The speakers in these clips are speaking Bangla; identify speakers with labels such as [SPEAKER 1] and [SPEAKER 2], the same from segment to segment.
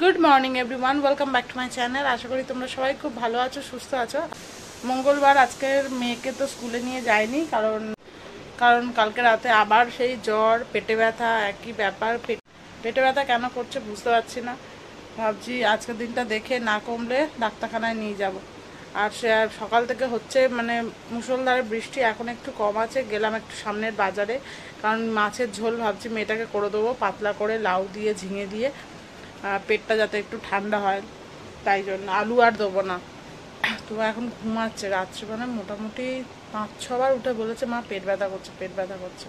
[SPEAKER 1] Good morning everyone, welcome back to my channel. আশা করি তোমরা সবাই খুব ভালো আছো, সুস্থ আছো। মঙ্গলবার, আজকের মেয়েকে তো স্কুলে নিয়ে যাইনি, কারণ কালকে রাতে আবার সেই জ্বর, পেটে ব্যথা, একই ব্যাপার। পেটে ব্যথা কেন করছে বুঝতে পারছি না। ভাবছি আজকের দিনটা দেখে না কমলে ডাক্তারখানায় নিয়ে যাব। আর সে সকাল থেকে হচ্ছে মানে মুষলধারে বৃষ্টি, এখন একটু কম আছে। গেলাম একটু সামনের বাজারে, কারণ মাছের ঝোল ভাবছি মেয়েটাকে করে দেবো পাতলা করে, লাউ দিয়ে ঝিঙে দিয়ে, পেটটা যাতে একটু ঠান্ডা হয়, তাই জন্য। আলু আর দেবো না। তো এখন ঘুমাচ্ছে রাত্রে, মানে মোটামুটি 5-6 বার উঠে বলেছে মা পেট ব্যথা করছে, পেট ব্যথা করছে।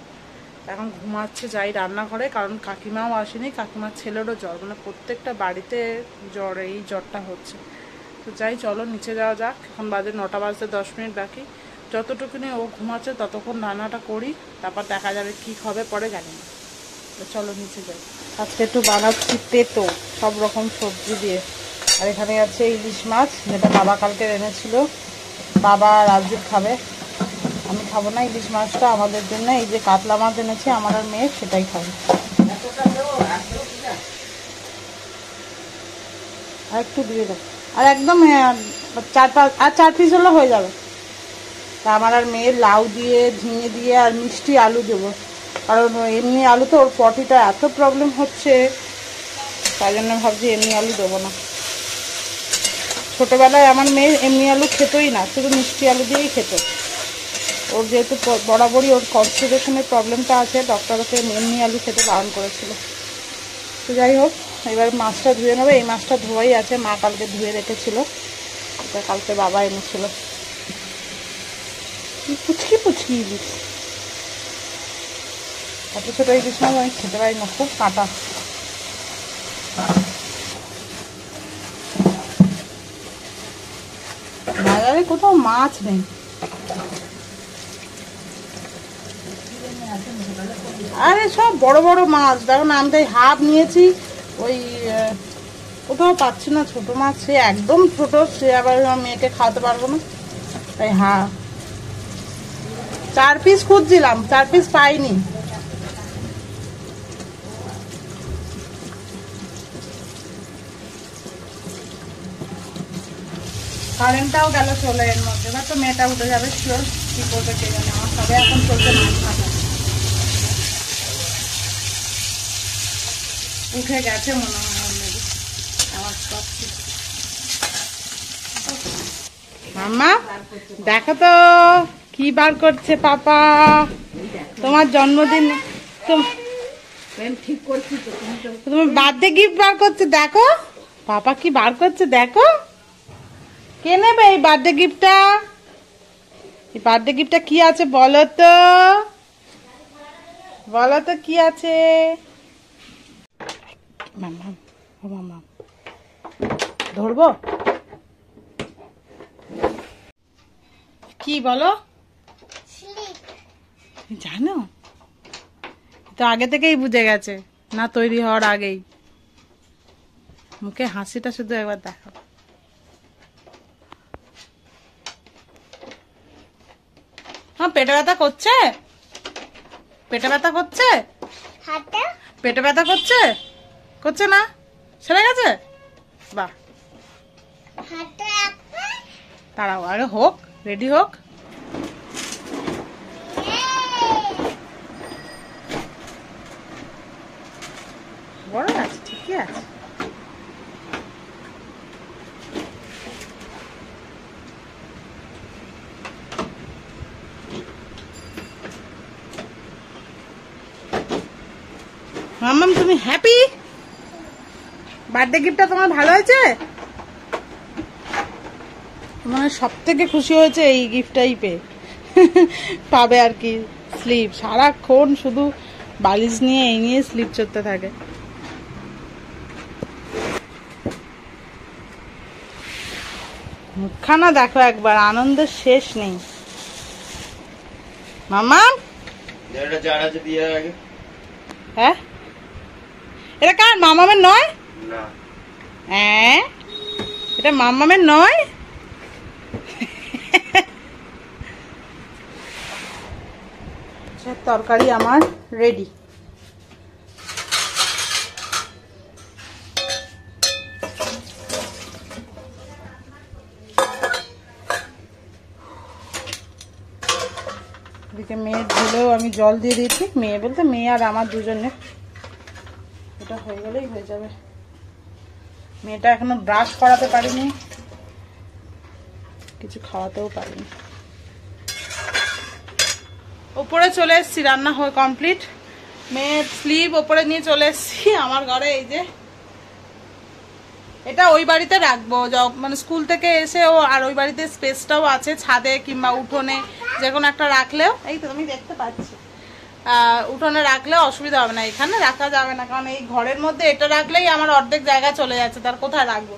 [SPEAKER 1] এখন ঘুমাচ্ছে। যাই রান্নাঘরে, কারণ কাকিমাও আসেনি, কাকিমার ছেলেরও জ্বর, মানে প্রত্যেকটা বাড়িতে জ্বর, এই জ্বরটা হচ্ছে। তো যাই, চলো নিচে যাওয়া যাক। এখন বাজে 9টা বাজতে 10 মিনিট বাকি। যতটুকুনি ও ঘুমাচ্ছে ততক্ষণ রান্নাটা করি, তারপর দেখা যাবে কী হবে পরে, জানি না। তো চলো নিচে যাই। আজকে একটু বানাচ্ছি তেতো, সব রকম সবজি দিয়ে। আর এখানে আছে ইলিশ মাছ, যেটা বাবা কালকে এনেছিল। বাবা রাজদীপ খাবে, আমি খাবো না ইলিশ মাছটা। আমাদের জন্য এই যে কাতলা মাছ এনেছি আমার আর মেয়ে, সেটাই খাবে। আর একটু দিয়ে দাও, আর একদম 4 পিস হলে হয়ে যাবে। তা আমার আর মেয়ের লাউ দিয়ে, ঝিঙে দিয়ে আর মিষ্টি আলু দেবো, কারণ এমনি আলু তো ওর পটিটা এত প্রবলেম হচ্ছে, তাই জন্য ভাবছি এমনি আলু দেবো না। ছোটোবেলায় আমার মেয়ে এমনি আলু খেতই না, শুধু মিষ্টি আলু দিয়েই খেত। ওর যেহেতু বরাবরই ওর কনস্টিপেশনের প্রবলেমটা আছে, ডক্টর ওকে এমনি আলু খেতে বারণ করেছিল। তো যাই হোক, এবার মাছটা ধুয়ে নেবে। এই মাছটা ধোয়াই আছে, মা কালকে ধুয়ে রেখেছিল, এটা কালকে বাবা এনেছিল। পুচকি পুচকি ইলিশ, এত ছোটো ইলিশ মাছ আমি খেতে পারি না, খুব কাঁটা। বাজারে কোথাও মাছ নেই। আরে সব বড় বড় মাছ, দেখো না, আমি তাই হাফ নিয়েছি। ওই কোথাও পাচ্ছি না ছোট মাছ, সে একদম ছোট, সে আবার মেয়েকে খাওয়াতে পারবো না, তাই 4 পিস খুঁজছিলাম, 4 পিস পাইনি। কারেন্টটাও গেল চলে, এর মধ্যে এবার তো মেয়েটা উঠে যাবে শিওর, কি করবে কে জানে। আমার সবে এখন চলছে মাছ কাটা, উঠে গেছে মনে হয় অলরেডি, আওয়াজ পাচ্ছি। মাম্মা দেখো তো কি বার করছে পাপা, তোমার জন্মদিন, ঠিক করছি তো, তোমার বার্থডে গিফট বার করছে, দেখো পাপা কি বার করছে, দেখো। কে নেবে এই বার্থডে গিফটটা? এই বার্থডে গিফটটা কি আছে বলো তো, বলো তো কি আছে। মাম্মা, ও মাম্মা, ধরবো কি বলো, জানো তো আগে থেকেই বুঝে গেছে, না তৈরি হওয়ার আগেই। মুখে হাসিটা শুধু একবার দেখো। হ্যাঁ, পেটে ব্যথা করছে, পেটে ব্যথা করছে, পেটে ব্যথা করছে, করছে না, সেরে গেছে। বাহ, তারাও আগে হোক, রেডি হোক। বড় আছে, ঠিকই আছে। মাম্মাম তুমি হ্যাপি? বার্থডে গিফটটা তোমার ভালো হয়েছে? তোমার সব থেকে খুশি হয়েছে এই গিফটটাই পেয়ে। পাবে আর কি স্লিপ, সারাক্ষণ শুধু বালিশ নিয়ে এই নিয়ে স্লিপ চড়তে থাকে। মুখখানা দেখো একবার, আনন্দের শেষ নেই। মামা হ্যাঁ, এটা কার? মামামের নয়? হ্যাঁ, এটা মামামের নয়। তরকারি আমার রেডি। এদিকে মেয়ের ঝোলেও আমি জল দিয়ে দিয়েছি, মেয়ে বলতে মেয়ে আর আমার দুজনে, এটা হয়ে গেলেই হয়ে যাবে। মেয়েটা এখনো ব্রাশ করাতে পারিনি, কিছু খাওয়াতেও পারিনি। ওপরে চলে এসেছি, রান্না হয়ে কমপ্লিট। মেয়ের স্লিপ ওপরে নিয়ে চলে এসেছি আমার ঘরে। এই যে এটা ওই বাড়িতে রাখবো, মানে স্কুল থেকে এসে ও, আর ওই বাড়িতে স্পেসটাও আছে, ছাদে কিংবা উঠোনে যে কোনো একটা রাখলেও, এই তো আমি দেখতে পাচ্ছি, উঠোনে রাখলেও অসুবিধা হবে না। এখানে রাখা যাবে না, কারণ এই ঘরের মধ্যে এটা রাখলেই আমার অর্ধেক জায়গা চলে যাচ্ছে, তার কোথায় রাখবো।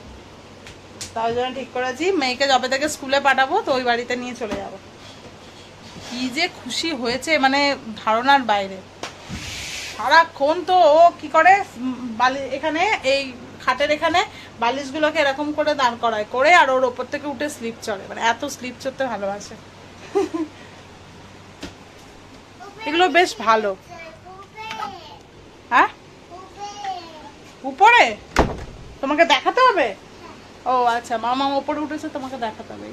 [SPEAKER 1] তাই জন্য ঠিক করেছি মেয়েকে যবে থেকে স্কুলে পাঠাবো তো ওই বাড়িতে নিয়ে চলে যাব। কি যে খুশি হয়েছে, মানে ধারণার বাইরে। সারাক্ষণ তো ও কি করে, এখানে এই খাটের এখানে বালিশগুলোকে এরকম করে দাঁড় করায় করে, আর ওর ওপর থেকে উঠে স্লিপ চড়ে, মানে এত স্লিপ চড়তে ভালোবাসে। এগুলো বেশ ভালো। হ্যাঁ, উপরে তোমাকে দেখাতে হবে? ও আচ্ছা, মামা ওপরে উঠেছে, তোমাকে দেখাতে হবে।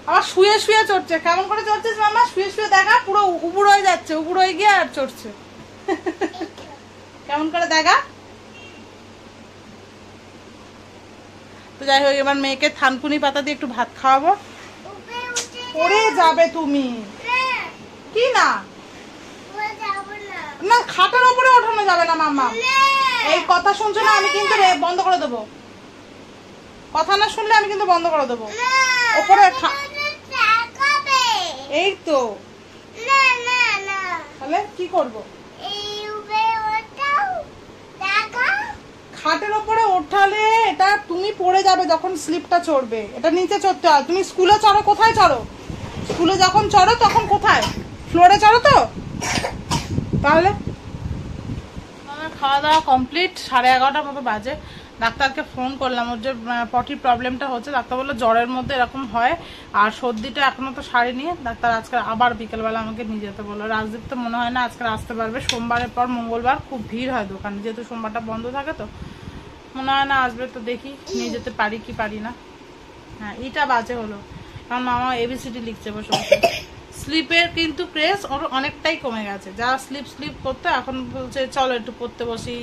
[SPEAKER 1] আবার শুয়ে শুয়ে চড়ছে। কেমন করে চড়ছিস মামা? শুয়ে শুয়ে দেখা, পুরো উপুর হয়ে যাচ্ছে, উপুর হয়ে গিয়ে আর চড়ছে। কেমন করে দেখা। তো যাই হোক, এবার মেয়েকে থানকুনি পাতা দিয়ে একটু ভাত খাওয়াবো। পড়ে যাবে তুমি। কি না না, খাটের উপরে ওঠানো যাবে না মাম্মা। এই কথা শুনছো না, আমি কিন্তু বন্ধ করে দেবো। কথা না শুনলে আমি কিন্তু বন্ধ করে দেবো। ওপরে এই তো, তাহলে কি করবো? খাটের ওপরে ওঠালে এটা তুমি পড়ে যাবে যখন স্লিপটা চড়বে। এটা নিচে চড়তে হয়। তুমি স্কুলে চড়ো, কোথায় চড়ো? স্কুলে যখন চড়ো তখন কোথায়? ফ্লোরে চড়ো তো। তাহলে খাওয়া দাওয়া কমপ্লিট, 11:30 মতো বাজে। ডাক্তারকে ফোন করলাম, ওর যে পটির প্রবলেমটা হচ্ছে, ডাক্তার বললো জ্বরের মধ্যে এরকম হয়, আর সর্দিটা এখনো তো সারেনি। ডাক্তার আজকে আবার বিকেলবেলা আমাকে নিয়ে যেতে বললো। রাজদীপ তো মনে হয় না আজকে আসতে পারবে। সোমবারের পর মঙ্গলবার খুব ভিড় হয় দোকানে, যেহেতু সোমবারটা বন্ধ থাকে, তো মনে হয় না আসবে। তো দেখি নিয়ে যেতে পারি কি পারি না। হ্যাঁ, এইটা বাজে হলো, কারণ মামা ABCD লিখছে বসে বসে। স্লিপের কিন্তু ক্রেজ ওর অনেকটাই কমে গেছে। যা স্লিপ করতে, এখন বলছে চলো একটু পড়তে বসি,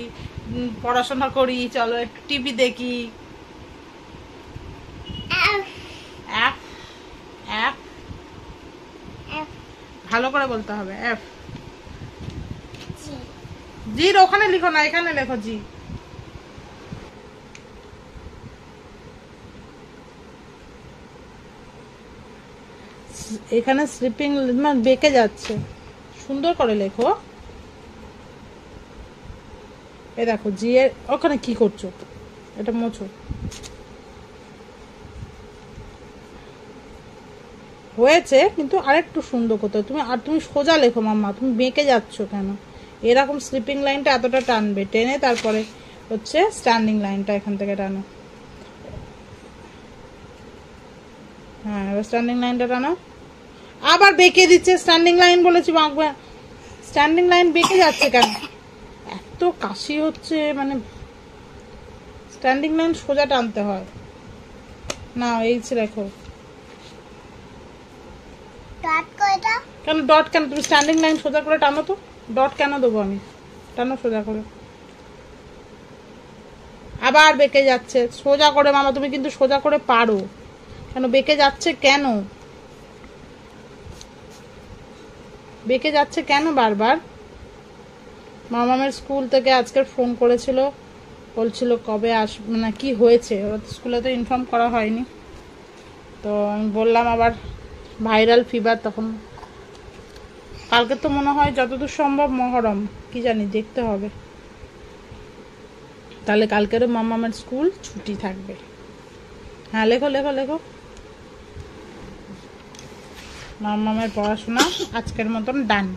[SPEAKER 1] পড়াশোনা করি, চলো একটু টিভি দেখি। ভালো করে বলতে হবে। এফ জির ওখানে লিখো না, এখানে লেখো জি। এখানে স্লিপিং বেঁকে যাচ্ছে, সুন্দর করে লেখো। এ দেখো জি এর ওখানে কি করছো, এটা মোছো। হয়েছে, কিন্তু আরেকটু সুন্দর করতে তুমি। আর তুমি সোজা লেখো মাম্মা, তুমি বেঁকে যাচ্ছ কেন? এরকম স্লিপিং লাইনটা এতটা টানবে, টেনে তারপরে হচ্ছে স্ট্যান্ডিং লাইনটা এখান থেকে টানো। হ্যাঁ, এবার স্ট্যান্ডিং লাইনটা টানো। আবার বেঁকে দিচ্ছে, স্ট্যান্ডিং লাইন বলেছি, বাঁকবে। স্ট্যান্ডিং লাইন বেঁকে যাচ্ছে কেন? এত কাশি হচ্ছে, মানে স্ট্যান্ডিং লাইন সোজা টানতে হয় না। এই রেখো। কেন ডট কেন? তুমি স্ট্যান্ডিং লাইন সোজা করে টানো তো। ডট কেন দেবো আমি? টানো সোজা করে। আবার বেঁকে যাচ্ছে, সোজা করে মামা। তুমি কিন্তু সোজা করে পারো, কেন বেঁকে যাচ্ছে কেন? বেঁকে যাচ্ছে কেন বারবার? মামামের স্কুল থেকে আজকে ফোন করেছিল, বলছিল কবে আসবে না, কি হয়েছে। ওরা তো স্কুলে তো ইনফর্ম করা হয়নি। তো আমি বললাম আবার ভাইরাল ফিভার। তখন কালকে তো মনে হয় যতদূর সম্ভব মহরম, কি জানি, দেখতে হবে। তাহলে কালকেরও মামামের স্কুল ছুটি থাকবে। হ্যাঁ, লেখো লেখো লেখো। মামামের পড়াশোনা আজকের মতন ডান।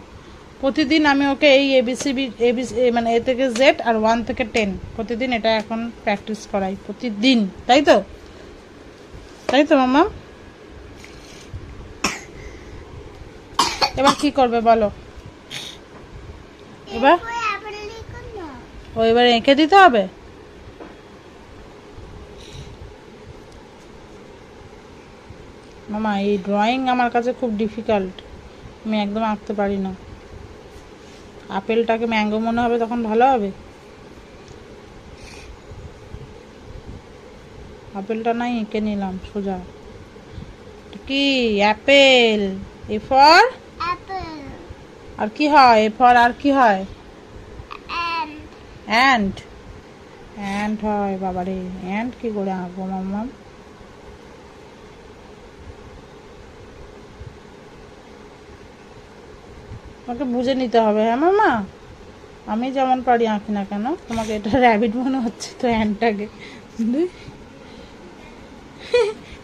[SPEAKER 1] প্রতিদিন আমি ওকে এই এবিসি মানে A থেকে Z আর 1 থেকে 10 প্রতিদিন এটা এখন প্র্যাকটিস করাই, প্রতিদিন। তাই তো, তাই তো মামা? এবার কি করবে বলো? এবার এঁকে দিতে হবে। মামা এই ড্রয়িং আমার কাছে খুব ডিফিকাল্ট, আমি একদম আঁকতে পারি না। আপেলটাকে ম্যাঙ্গো মনে হবে তখন ভালো হবে? আপেলটা নাই এঁকে নিলাম সোজা। কি অ্যাপেল? A for
[SPEAKER 2] apple.
[SPEAKER 1] আর কি হয়? এ ফর আর কি হয়? অ্যান্ড। অ্যান্ড হয় বাবারে, অ্যান্ড কি করে আঁকবো মাম্মা? তোমাকে বুঝে নিতে হবে। হ্যাঁ মামা, আমি যেমন পারি আঁকি না কেন, তোমাকে এটা র্যাবিট মনে হচ্ছে তো অ্যান্ডটাকে,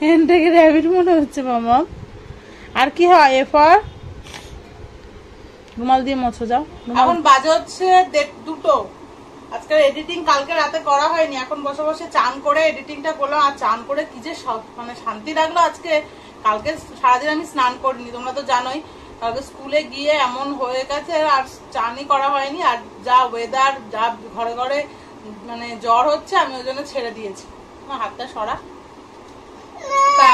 [SPEAKER 1] অ্যান্ডটাকে র্যাবিট মনে হচ্ছে মামা। আর কি হয়? এ ফর রুমাল দিয়ে মোছো যাও। এখন বাজে হচ্ছে 2টো। আজকের এডিটিং কালকে রাতে করা হয়নি, এখন বসে বসে চান করে এডিটিংটা করলাম। আর চান করে কি যে মানে শান্তি লাগলো আজকে। কালকে সারাদিন আমি স্নান করিনি, তোমরা তো জানোই। কালকে স্কুলে গিয়ে এমন হয়ে গেছে আর চানই করা হয়নি। আর যা ওয়েদার, যা ঘরে ঘরে মানে জ্বর হচ্ছে, আমি ওই জন্য ছেড়ে দিয়েছি। আমার হাতটা সরা।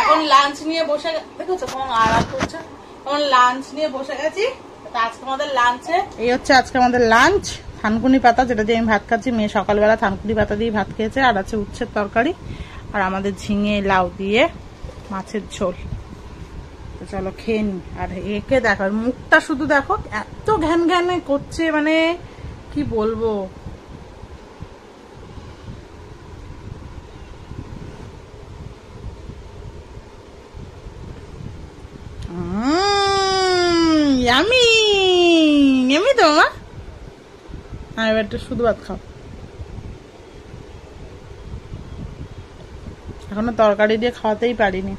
[SPEAKER 1] এখন লাঞ্চ নিয়ে বসে, দেখেছো কেমন আরাম করছে, এখন লাঞ্চ নিয়ে বসে গেছি। আজকে আমাদের লাঞ্চে এই হচ্ছে আজকে আমাদের লাঞ্চ, থানকুনি পাতা, যেটা দিয়ে আমি ভাত খাচ্ছি। মেয়ে সকালবেলা থানকুনি পাতা দিয়ে ভাত খেয়েছে। আর আছে উচ্ছের তরকারি, আর আমাদের ঝিঙে লাউ দিয়ে মাছের ঝোল। তো চলো খেয়ে নি। আর একে দেখো, মুখটা শুধু দেখো, এত ঘ্যান ঘ্যানে করছে, মানে কি বলবো। ইয়ামি ইয়ামি তো মা। হ্যাঁ, এবার একটু শুধু ভাত খাও। এখনো তরকারি দিয়ে খাওয়াতেই পারিনি।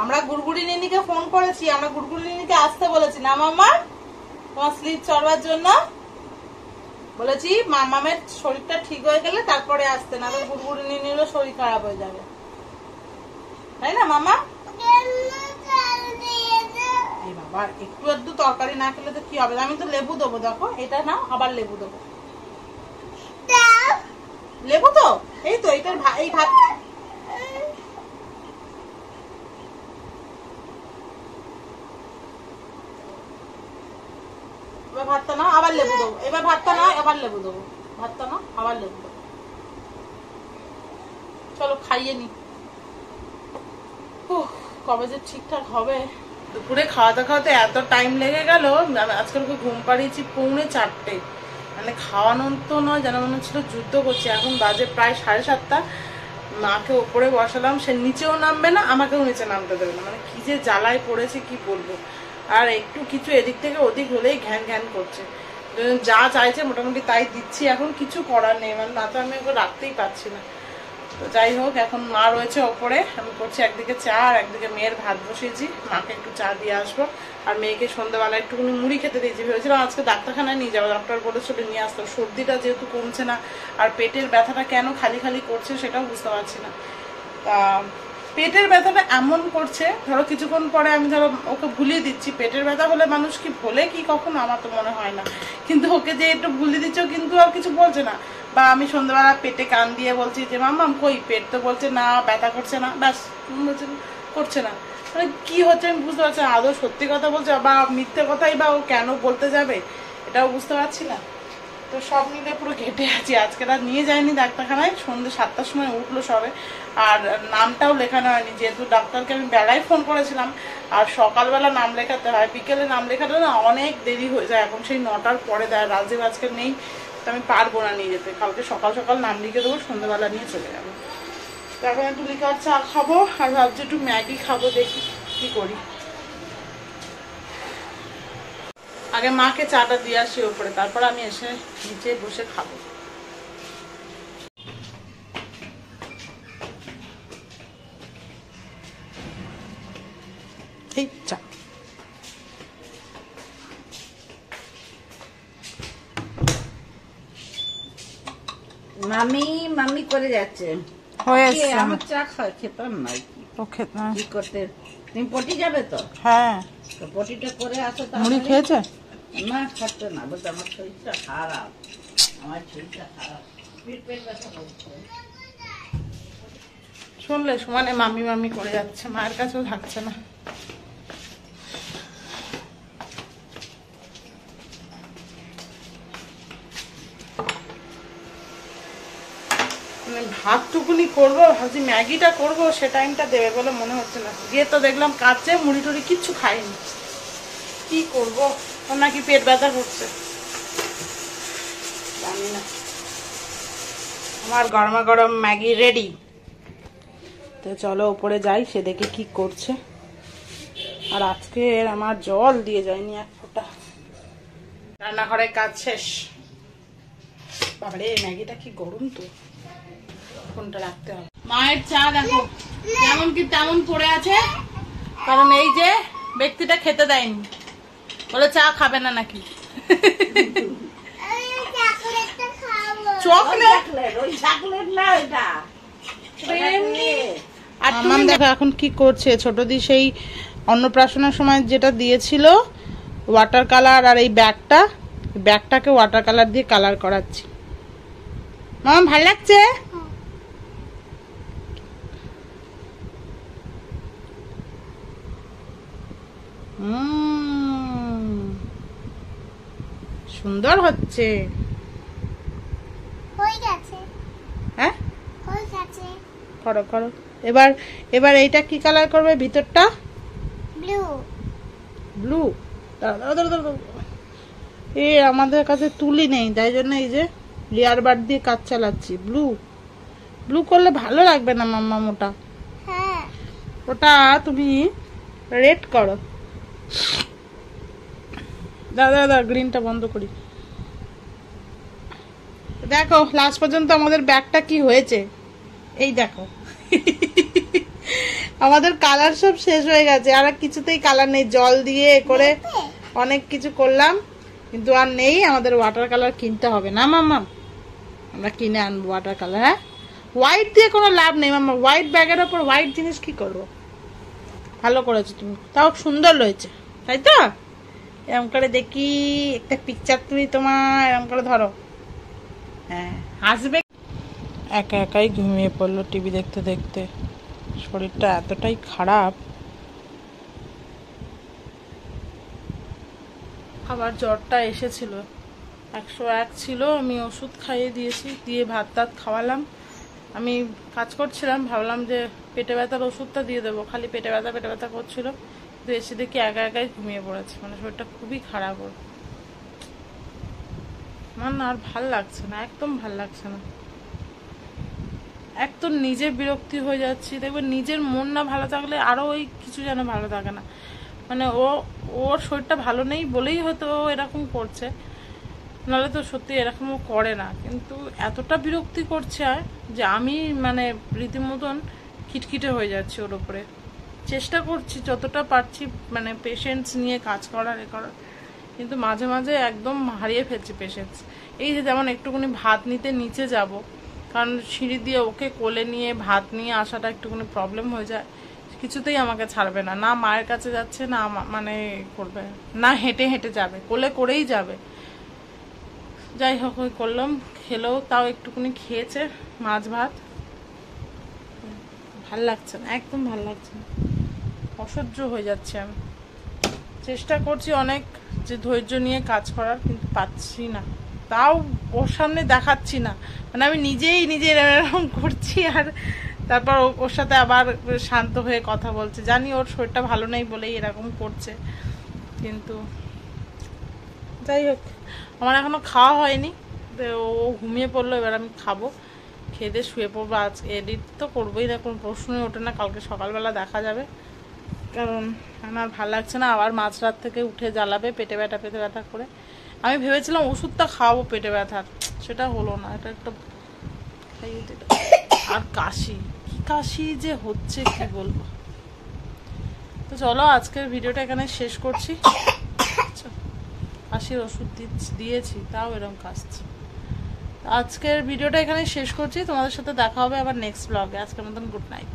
[SPEAKER 1] আমরা গুড়গুড়ি নিনিকে ফোন করেছি, আমরা গুড়গুড়ি নিনিকে আসতে বলেছি না মাম্মা, তোমার স্লিপ চড়বার জন্য বলেছি। মামামের শরীরটা ঠিক হয়ে গেলে তারপরে আসতে, না তো গুড়গুড়ি নিনিরও শরীর খারাপ হয়ে যাবে, তাই না মামা? এই বাবা, একটু একটু তরকারি না খেলে তো কি হবে? আমি তো লেবু দেবো, দেখো এটা না, আবার লেবু দেবো। লেবু তো এই তো, এটার এই ভাত এবার ভাতটা না, আবার লেবু দেবো। এবার ভাতটা না, আবার লেবু দেবো। ভাতটা না, আবার লেবু দেবো। চলো খাইয়ে নি। কবে যে ঠিকঠাক হবে। দুপুরে খাওয়াতে খাওয়াতে এত টাইম লেগে গেল, আজকাল ঘুম পাড়িয়েছি 3:45। মানে খাওয়ানোর তো নয়, যেন মনে হচ্ছিল যুদ্ধ করছে। এখন বাজে প্রায় 7:30। মাকে ওপরে বসালাম, সে নিচেও নামবে না, আমাকেও নিচে নামতে দেবে না। মানে কি যে জ্বালায় পড়েছে কি বলবো। আর একটু কিছু এদিক থেকে ওদিক হলেই ঘ্যান ঘ্যান করছে। যা চাইছে মোটামুটি তাই দিচ্ছি, এখন কিছু করার নেই। মানে না তো আমি ওকে রাখতেই পারছি না। তো যাই হোক, এখন মা রয়েছে ওপরে, আমি করছি একদিকে চা আর একদিকে মেয়ের ভাত বসিয়েছি। মাকে একটু চা দিয়ে আসবো, আর মেয়েকে সন্ধ্যাবেলা একটুখানি মুড়ি খেতে দিয়েছি। ভেবেছিলাম আজকে ডাক্তারখানায় নিয়ে যাবো, ডক্টর বলেছিল নিয়ে আসতো। সর্দিটা যেহেতু কমছে না, আর পেটের ব্যথাটা কেন খালি খালি করছে সেটাও বুঝতে পারছি না। তা পেটের ব্যথাটা এমন করছে, ধরো কিছুক্ষণ পরে আমি ধরো ওকে ভুলিয়ে দিচ্ছি। পেটের ব্যথা হলে মানুষ কি ভোলে কি কখনো? আমার তো মনে হয় না। কিন্তু ওকে যে একটু ভুলিয়ে দিচ্ছ, কিন্তু আর কিছু বলছে না। বা আমি সন্ধ্যাবেলা পেটে কান দিয়ে বলছি যে মাম্মাম কই, পেট তো বলছে না, ব্যথা করছে না, ব্যাস বলছে করছে না। মানে কি হচ্ছে আমি বুঝতে পারছি না, আদৌ সত্যি কথা বলছে বা মিথ্যে কথাই বা ও কেন বলতে যাবে, এটাও বুঝতে পারছি না। তো সব মিলে পুরো ঘেটে আছি। আজকে আর নিয়ে যায়নি ডাক্তারখানায়, সন্ধ্যে 7টার সময় উঠলো সবে। আর নামটাও লেখানো হয়নি, যেহেতু ডাক্তারকে আমি বেলায় ফোন করেছিলাম। আর সকালবেলা নাম লেখাতে হয়, বিকেলে নাম লেখাতে না অনেক দেরি হয়ে যায়। এখন সেই 9টার পরে দেয়। রাজীব আজকে নেই, তো আমি পারবো না নিয়ে যেতে। কালকে সকাল সকাল নাম লিখে দেবো, সন্ধ্যাবেলা নিয়ে চলে যাবো। তো এখন একটু লিকার চা খাবো, আর ভাবছি একটু ম্যাগি খাবো, দেখি কি করি। আগে মাকে চাটা দিয়ে আসি ওপরে, তারপর আমি এসে নিচে বসে খাবো। এই চা
[SPEAKER 2] মামি মামি করে যাচ্ছে। আমার চা খেতাম না, কি করতে? তুমি পটি যাবে তো?
[SPEAKER 1] হ্যাঁ,
[SPEAKER 2] পটিটা করে আসো।
[SPEAKER 1] মুড়ি খেয়েছে
[SPEAKER 2] না, খাচ্ছে না, বলতে আমার শরীরটা খারাপ। আমার শরীরটা খারাপ, পেট ব্যথা করছে।
[SPEAKER 1] শুনলে সমানে মামি মামি করে যাচ্ছে, মায়ের কাছেও থাকছে না। ভাতটুকুনি করবো, ভাবছি ম্যাগিটা করবো, সে টাইমটা দেবে বলে মনে হচ্ছে না। গিয়ে তো দেখলাম কাঁচে মুড়ি টুড়ি কিচ্ছু খাইনি। কি করবো, ওর নাকি পেট ব্যথা করছে, জানি না। আমার গরমা গরম ম্যাগি রেডি। তো চলো উপরে যাই, সে দেখে কি করছে। আর আজকে আমার জল দিয়ে যায়নি এক ফোঁটা। রান্নাঘরে কাজ শেষ। বাবারে ম্যাগিটা কি গরম, তো ফোনটা রাখতে হবে। মায়ের চা দেখো যেমন কি তেমন পড়ে আছে, কারণ এই যে ব্যক্তিটা খেতে দেয়নি, বলে চা খাবে না নাকি। দেখো এখন কি করছে ছোট দি, সেই অন্নপ্রাশনের সময় যেটা দিয়েছিল ওয়াটার কালার, আর এই ব্যাগটাকে ওয়াটার কালার দিয়ে কালার করাচ্ছি। মামা ভাল লাগছে? সুন্দর হচ্ছে। হ্যাঁ করো করো। এবার এইটা কি কালার করবে? ভিতরটা ব্লু। এ আমাদের কাছে তুলি নেই, তাই জন্য এই যে লেয়ার বার দিয়ে কাজ চালাচ্ছি। ব্লু করলে ভালো লাগবে না মাম্মা, মোটা। ওটা তুমি রেড করো। দাদা গ্রিনটা বন্ধ করি। দেখো লাস্ট পর্যন্ত আমাদের ব্যাগটা কি হয়েছে, এই দেখো। আমাদের কালার সব শেষ হয়ে গেছে, আর কিছুতেই কালার নেই। জল দিয়ে করে অনেক কিছু করলাম, কিন্তু আর নেই। আমাদের ওয়াটার কালার কিনতে হবে না মাম্মা, আমরা কিনে আনবো ওয়াটার কালার। হ্যাঁ, হোয়াইট দিয়ে কোনো লাভ নেই মাম্মা, হোয়াইট ব্যাগের ওপর হোয়াইট জিনিস কি করবো। ভালো করেছো তুমি, তাও সুন্দর রয়েছে, তাই তো? এরকম করে দেখি একটা পিকচার তুলি তোমার, এরকম করে ধরো। হ্যাঁ হাসবে। একা একাই ঘুমিয়ে পড়লো টিভি দেখতে দেখতে। শরীরটা এতটাই খারাপ। আবার জ্বরটা এসেছিল, 101 ছিল। আমি ওষুধ খাইয়ে দিয়েছি, দিয়ে ভাত টাত খাওয়ালাম। আমি কাজ করছিলাম, ভাবলাম যে পেটে ব্যথার ওষুধটা দিয়ে দেবো, খালি পেটে ব্যথা করছিল। কিন্তু এসে দেখি একা একাই ঘুমিয়ে পড়েছে। মানে শরীরটা খুবই খারাপ ওর। আমার না আর ভাল লাগছে না, একদম ভাল লাগছে না। এক তো নিজে বিরক্তি হয়ে যাচ্ছি। দেখবে নিজের মন না ভালো থাকলে আরো ওই কিছু যেন ভালো থাকে না। মানে ওর শরীরটা ভালো নেই বলেই হয়তো ও এরকম করছে, নাহলে তো সত্যি এরকমও করে না। কিন্তু এতটা বিরক্তি করছে যে আমি মানে রীতিমতন খিটখিটে হয়ে যাচ্ছি ওর উপরে। চেষ্টা করছি যতটা পারছি মানে পেশেন্স নিয়ে কাজ করার কিন্তু মাঝে মাঝে একদম হারিয়ে ফেলছি পেশেন্স। এই যে যেমন একটুখানি ভাত নিতে নিচে যাব, কারণ সিঁড়ি দিয়ে ওকে কোলে নিয়ে ভাত নিয়ে আসাটা একটুখানি প্রবলেম হয়ে যায়। কিছুতেই আমাকে ছাড়বে না, না মায়ের কাছে যাচ্ছে, না মানে করবে না, হেঁটে হেঁটে যাবে, কোলে করেই যাবে। যাই হোক ওই করলাম, খেলেও তাও একটুখানি খেয়েছে মাছ ভাত। ভাল লাগছে না, একদম ভাল লাগছে না, অসহ্য হয়ে যাচ্ছে। আমি চেষ্টা করছি অনেক যে ধৈর্য নিয়ে কাজ করার, কিন্তু পাচ্ছি না। তাও ওর সামনে দেখাচ্ছি না, মানে আমি নিজেই এরকম করছি। আর তারপর ওর সাথে আবার শান্ত হয়ে কথা বলছে। জানি ওর শরীরটা ভালো নেই বলেই এরকম করছে, কিন্তু যাই হোক আমার এখনো খাওয়া হয়নি। ও ঘুমিয়ে পড়লো, এবার আমি খাবো, খেয়ে দিয়ে শুয়ে পড়বো। আজ এডিট তো করবোই না, কোনো প্রশ্নই ওঠে না। কালকে সকালবেলা দেখা যাবে, কারণ আমার ভালো লাগছে না। আবার মাঝরাত থেকে উঠে জ্বালাবে পেটে ব্যথা করে। আমি ভেবেছিলাম ওষুধটা খাওয়াবো পেটে ব্যথার, সেটা হলো না। এটা একটা খাইয়ে দিল। আর কি কাশি যে হচ্ছে কি বলবো। তো চলো আজকের ভিডিওটা এখানে শেষ করছি। কাশির ওষুধ দিয়েছি, তাও এরকম কাশছে। আজকের ভিডিওটা এখানে শেষ করছি। তোমাদের সাথে দেখা হবে আবার নেক্সট ব্লগে। আজকের মতন গুড নাইট।